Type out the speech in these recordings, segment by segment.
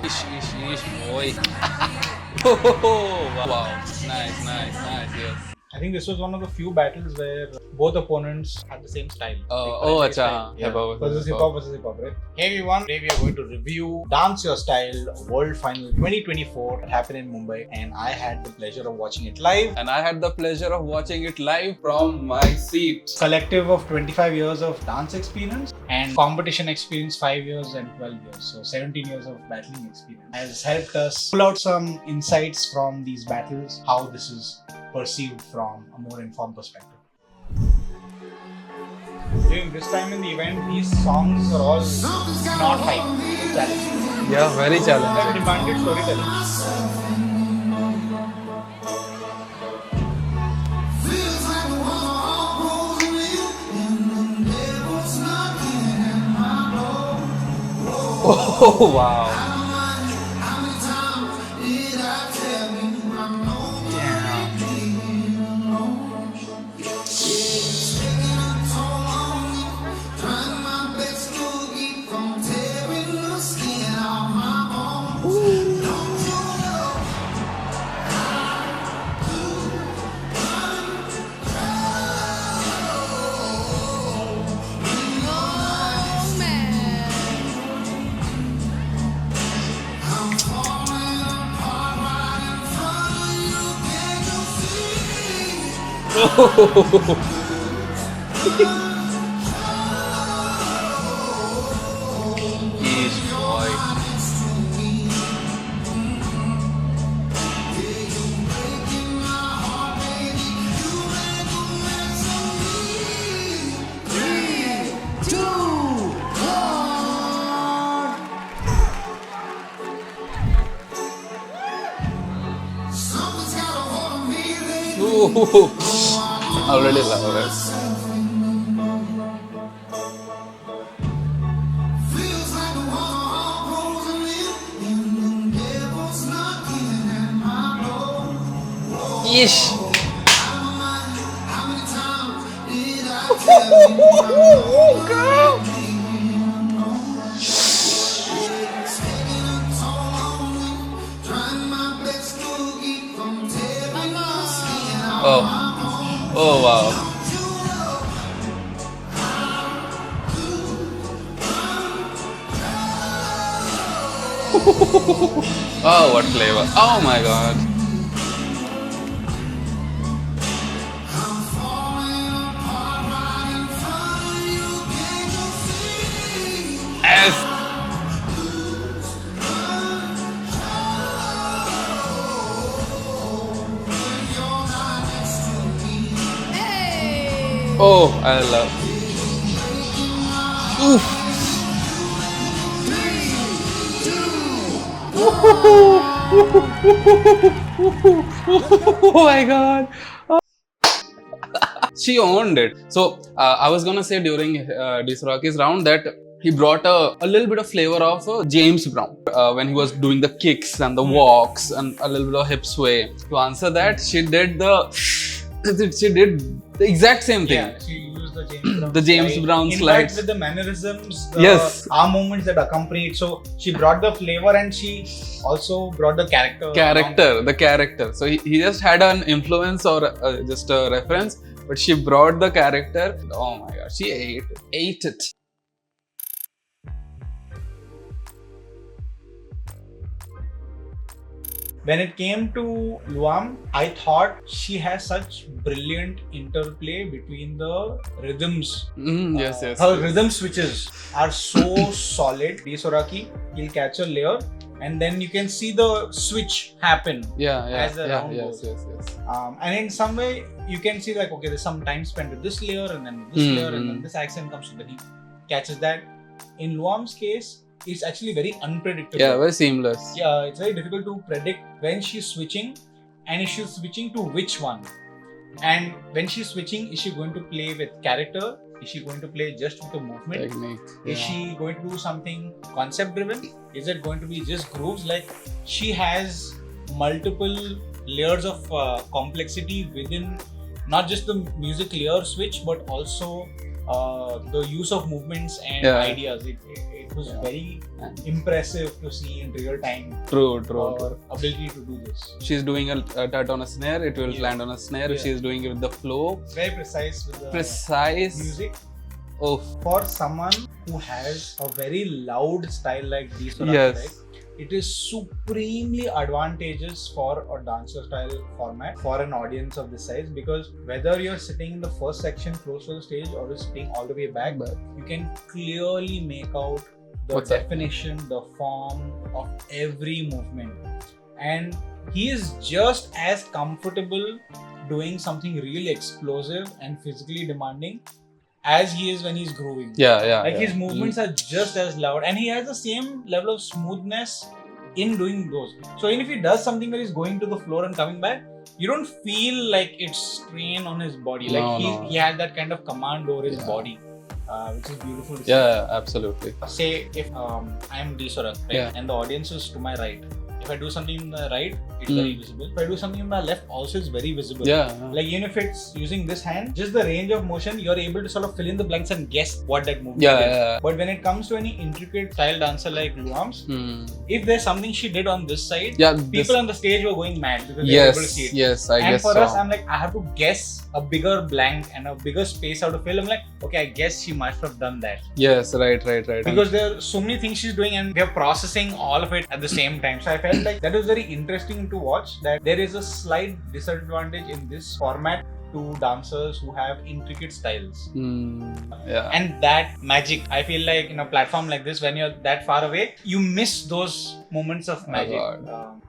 Ish, ish, ish, boy. Oh, wow. Nice, nice, nice. Yes. I think this was one of the few battles where both opponents had the same style. Oh, primary acha. style. Hip hop Versus hip hop versus hip hop, right? Hey everyone, today we are going to review Dance Your Style World Final 2024 that happened in Mumbai, and I had the pleasure of watching it live. And I had the pleasure of watching it live from my seat. Collective of 25 years of dance experience and competition experience 5 years and 12 years. So 17 years of battling experience has helped us pull out some insights from these battles, how this is perceived from a more informed perspective. During this time in the event, these songs are all not hype, challenging. Yeah, very They challenging. demanded storytelling. Oh, wow. Ish, boy. Ooh, already love it. Ish. Oh, oh wow. Oh, what flavor. Oh my god. Yes. Oh, I love. Oof. Oh my god. She owned it. So I was gonna say during Soraki's round that he brought a little bit of flavor of James Brown when he was doing the kicks and the walks and a little bit of hip sway. To answer that, she did the exact same thing. Yeah, she used the James Brown The James slide. Brown In slides. fact, with the mannerisms, the Yes. arm movements that accompanied. So she brought the flavor and she also brought the character. The character. So he just had an influence or just a reference, but she brought the character. Oh my god, she ate it. When it came to Luwam, I thought she has such brilliant interplay between the rhythms. Yes. Her rhythm switches are so solid. Soraki, he'll catch a layer and then you can see the switch happen. Yeah. As the round Yes. goes. And in some way, you can see like, okay, there's some time spent with this layer and then with this layer and then this accent comes, so then he catches that. In Luam's case, it's actually very unpredictable. Yeah, very seamless. Yeah, it's very difficult to predict when she's switching and if she's switching to which one. And when she's switching, is she going to play with character? Is she going to play just with the movement? Technique. Is she going to do something concept driven? Is it going to be just grooves? Like, she has multiple layers of complexity within not just the music layer switch, but also the use of movements and Yeah. ideas. It was very impressive to see in real time. True. Her ability to do this. She's doing a tut on a snare, it will land on a snare. Yeah. She's doing it with the flow. Very precise with the Precise. music. Oh, For someone who has a very loud style like these, yes. right? It is supremely advantageous for a dancer style format for an audience of this size, because whether you're sitting in the first section close to the stage or you're sitting all the way back, you can clearly make out the What's that? definition, the form of every movement. And he is just as comfortable doing something really explosive and physically demanding as he is when he's grooving. yeah. Like his movements are just as loud, and he has the same level of smoothness in doing those. So even if he does something where he's going to the floor and coming back, you don't feel like it's strain on his body. Like he has that kind of command over his body, which is beautiful to see. Yeah, absolutely. Say if I'm D Soraki, right? And the audience is to my right. If I do something in the right, it's very visible. If I do something in the left, also it's very visible. Yeah. Like even if it's using this hand, just the range of motion, you're able to sort of fill in the blanks and guess what that movement is. Yeah. But when it comes to any intricate style dancer like Luwam's, if there's something she did on this side, people on the stage were going mad because they were able to see it. Yes, I and guess for so. us, I'm like, I have to guess a bigger blank and a bigger space out of fill. I'm like, okay, I guess she must have done that. Yes, right. Because there are so many things she's doing and we are processing all of it at the same time. So I felt like that was very interesting to watch, that there is a slight disadvantage in this format to dancers who have intricate styles. Yeah. And that magic, I feel like in a platform like this, when you're that far away, you miss those moments of magic.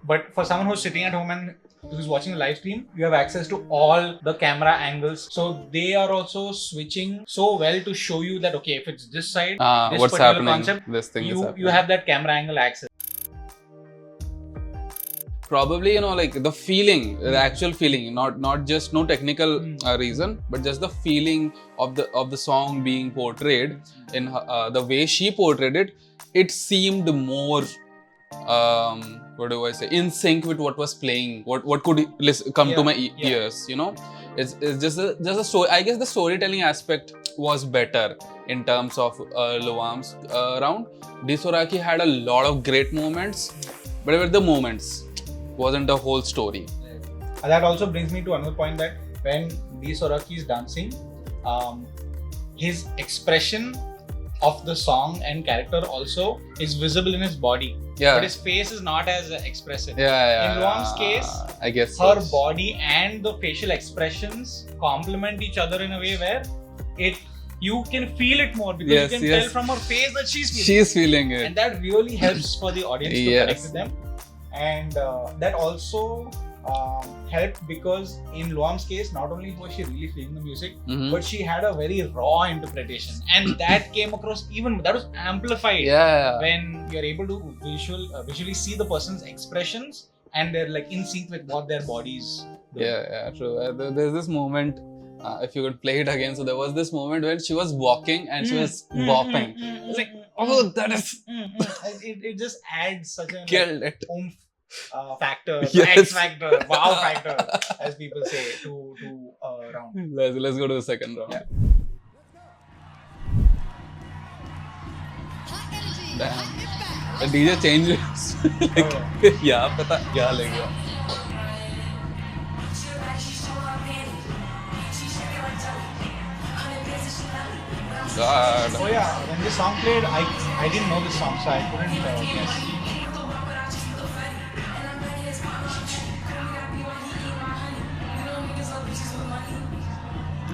But for someone who's sitting at home and who's watching the live stream, you have access to all the camera angles. So they are also switching so well to show you that, okay, if it's this side, this what's particular happening? concept, This thing is you happening. have that camera angle access. Probably, like the feeling, the actual feeling, not just no technical reason, but just the feeling of the song being portrayed in the way she portrayed it. It seemed more what do I say, in sync with what was playing, what could come to my ears. It's just a story. I guess the storytelling aspect was better in terms of Luwam's round. D Soraki had a lot of great moments, but it were the moments, wasn't the whole story. That also brings me to another point, that when D Soraki is dancing, his expression of the song and character also is visible in his body. But his face is not as expressive. In Luwam's case, I guess her body and the facial expressions complement each other in a way where you can feel it more, because you can tell from her face that she's feeling it. And that really helps for the audience to connect with them. And that also helped, because in Luwam's case, not only was she really feeling the music, but she had a very raw interpretation, and that came across that was amplified when you're able to visually see the person's expressions and they're like in sync with what their bodies do. Yeah, true. There's this moment, if you could play it again. So there was this moment when she was walking and she was bopping. It's like, oh, that is it just adds such a killed it. Oomph factor, X factor, wow factor, as people say, to round. Let's go to the second round. Damn. The DJ changes. Like, pata kya le gaya. God. Oh yeah, when this song played, I didn't know this song, so I couldn't guess.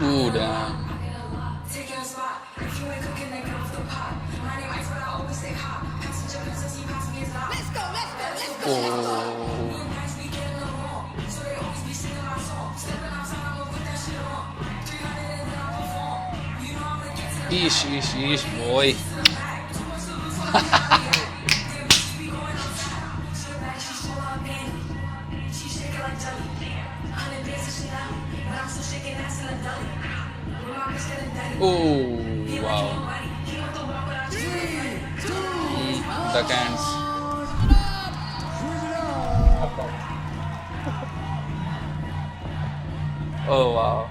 Ooh, damn. Eesh, boy. Oh, wow. The cans. Oh, wow.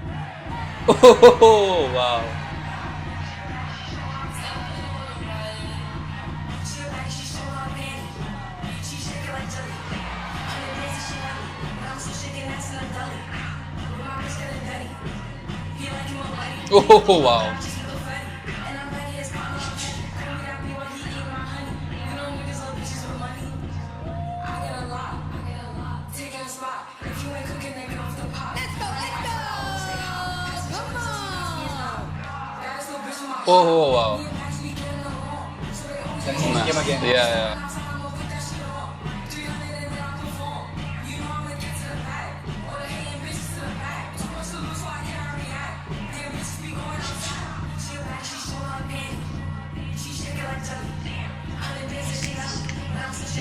Oh, wow. Oh, wow. Oh, wow. Then he came again. Yeah, yeah.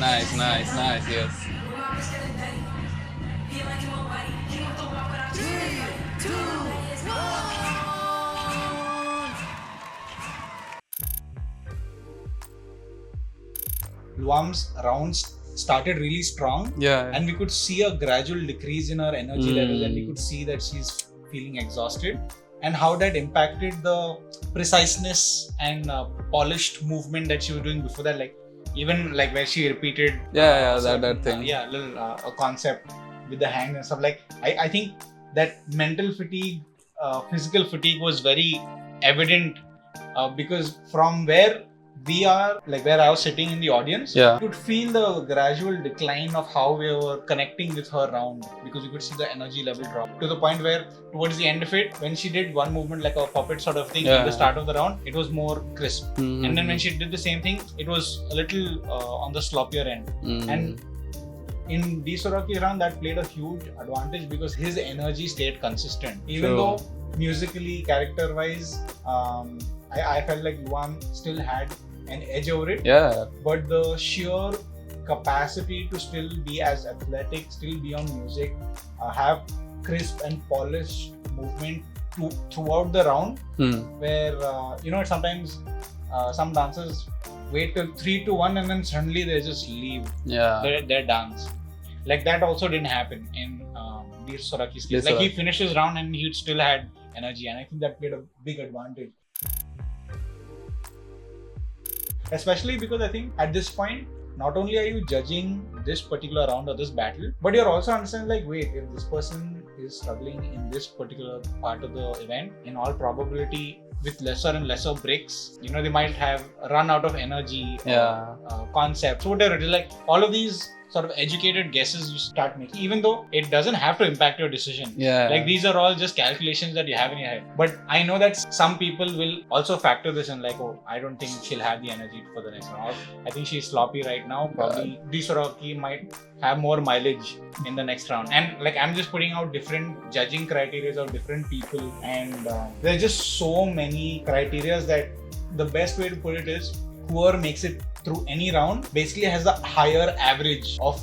Nice, nice, nice, yes. Luwam's rounds started really strong, Yeah. and we could see a gradual decrease in her energy level, and we could see that she's feeling exhausted, and how that impacted the preciseness and polished movement that she was doing before that. Like even like where she repeated, Yeah, certain, that thing. little a concept with the hang and stuff. Like I think that mental fatigue, physical fatigue was very evident because from where we are, like where I was sitting in the audience, Yeah. you could feel the gradual decline of how we were connecting with her round, because you could see the energy level drop to the point where towards the end of it, when she did one movement like a puppet sort of thing at the start of the round, it was more crisp. And then when she did the same thing, it was a little on the sloppier end. And in the Soraki round, that played a huge advantage because his energy stayed consistent. Even though musically, character-wise, I felt like Luwam still had an edge over it. Yeah. But the sheer capacity to still be as athletic, still be on music, have crisp and polished movement throughout the round, where sometimes some dancers wait till 3-1 and then suddenly they just leave their dance. Like that also didn't happen in the Soraki's case. Like he finished his round and he still had energy, and I think that played a big advantage. Especially because I think at this point, not only are you judging this particular round or this battle, but you're also understanding like, wait, if this person is struggling in this particular part of the event, in all probability, with lesser and lesser breaks, they might have run out of energy or concepts, whatever it is. Like all of these sort of educated guesses you start making, even though it doesn't have to impact your decision. Like these are all just calculations that you have in your head. But I know that some people will also factor this in, like, oh, I don't think she'll have the energy for the next round. I think she's sloppy right now. Probably the Soraki might have more mileage in the next round. And like I'm just putting out different judging criteria of different people, and there's just so many criteria that the best way to put it is whoever makes it through any round basically has a higher average of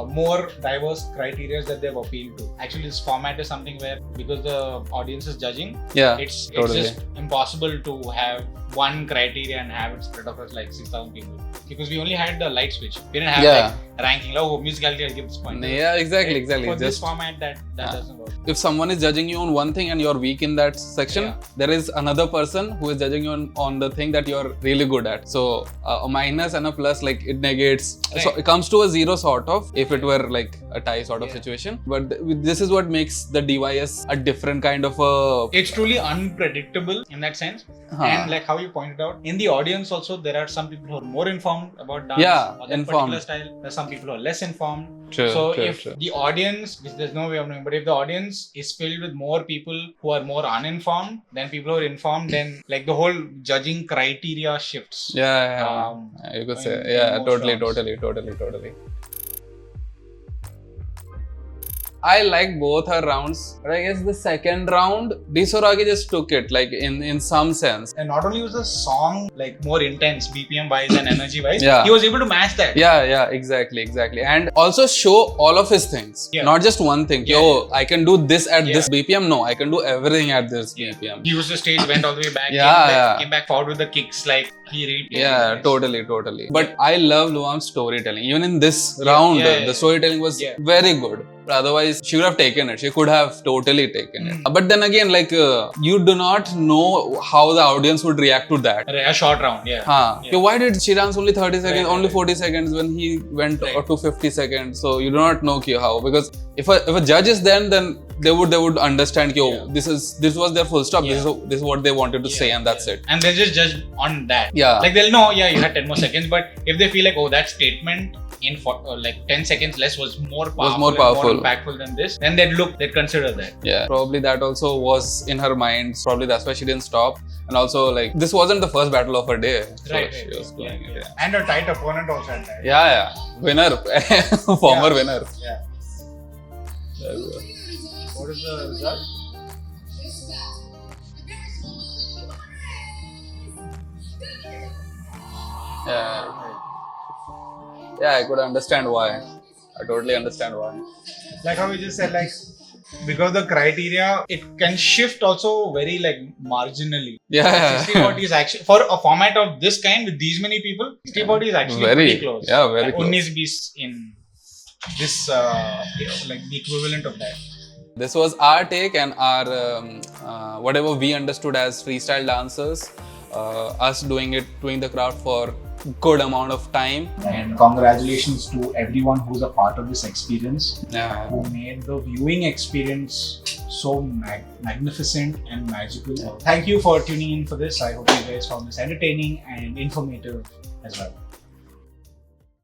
more diverse criteria that they've appealed to. Actually, this format is something where, because the audience is judging, it's just impossible to have one criteria and have it spread across like 6,000 people, because we only had the light switch. We didn't have like ranking. Oh, musicality, I'll give this point. Yeah, exactly. For this format, that doesn't work. If someone is judging you on one thing and you're weak in that section, there is another person who is judging you on the thing that you're really good at. So a minus and a plus, like it negates. So it comes to a zero sort of, if it were like a tie sort of situation. But this is what makes the DYS a different kind of a... It's truly unpredictable in that sense. And like how you pointed out, in the audience also, there are some people who are more informed about dance or that particular style. There's some people who are less informed. If the audience, which there's no way of knowing, but if the audience is filled with more people who are more uninformed than people who are informed, then like the whole judging criteria shifts. You could say, totally. I like both her rounds, but I guess the second round, Soraki just took it, like in some sense. And not only was the song like more intense, BPM wise and energy wise, he was able to match that. Exactly. And also show all of his things, not just one thing. I can do this at this BPM. No, I can do everything at this BPM. He used the stage, went all the way back, came back forward with the kicks, like he really played totally. But I love Luwam's storytelling. Even in this round, the storytelling was very good. Otherwise, she would have taken it. She could have totally taken it. But then again, like you do not know how the audience would react to that. A short round, Why did she dance only 30 seconds, only 40 seconds when he went to 50 seconds? So you do not know how, because if a judge is then they would understand, yo, Yeah. this was their full stop. Yeah. This is what they wanted to say, and that's it. And they'll just judge on that. Yeah. Like they'll know, yeah, you had 10 more seconds, but if they feel like, oh, that statement in like 10 seconds less was more powerful, more powerful. and more impactful than this, then they'd consider that. Yeah, probably that also was in her mind. Probably that's why she didn't stop. And also, like, this wasn't the first battle of her day. So Right. she was doing it. Yeah. And a tight opponent also at that. Yeah. Winner, former winner. Yeah. What is the result? Yeah, I could understand why. I totally understand why. Like how we just said, like, because the criteria, it can shift also very like marginally. Yeah. 60-40 is actually, for a format of this kind with these many people, 60-40 is actually pretty close. Yeah, very like, close. 19-20 in this, like the equivalent of that. This was our take and our whatever we understood as freestyle dancers. Us doing the craft for good amount of time. And congratulations to everyone who's a part of this experience, Yeah. who made the viewing experience so magnificent and magical. Thank you for tuning in for this. I hope you guys found this entertaining and informative as well.